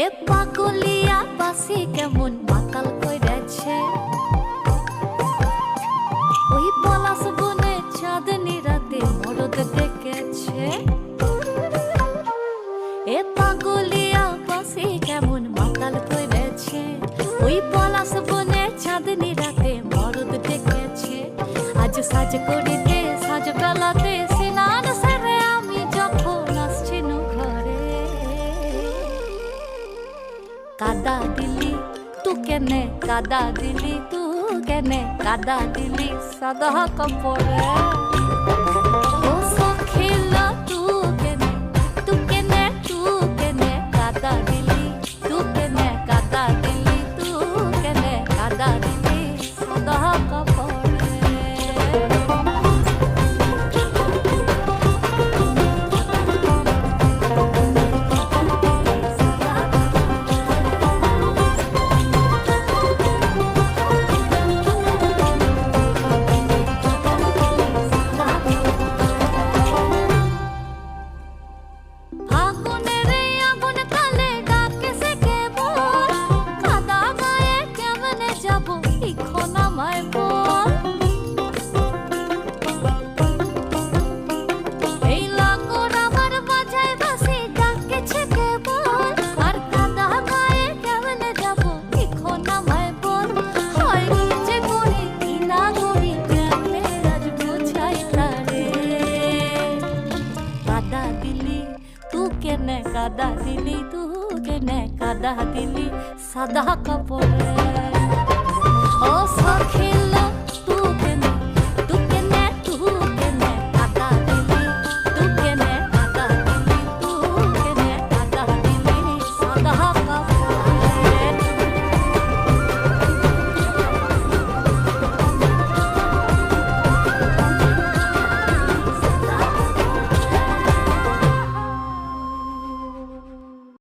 এ পাগলিয়া বাসি কেমন মাতাল কইরাছে, ওই পলাশ বনে চাঁদনি রাতে মরদ ডেকেছে। এ পাগলিয়া বাসি কেমন মাতাল কইরাছে, ওই পলাশ বনে চাঁদনি রাতে মরদ ডেকেছে। আজ সাজ করিতে সাজ বেলাতে স্নান সেরে আমি যখন আসছিনু ঘরে, কাদা দিলি তু কেনে, কাদা দিলি তু কেনে, কাদা দিলি সাদা কাপড়ে। ও সখিলা তু কেনে, তু কেনে, তু কেনে কাদা দিলি, তু কেনে কাদা দিলি, তু কেনে কাদা দিলি সাদা কাপড়ে। কাদা দিলি তু কেনে, কাদা দিলি সাদা কাপড়ে। ও সখিলা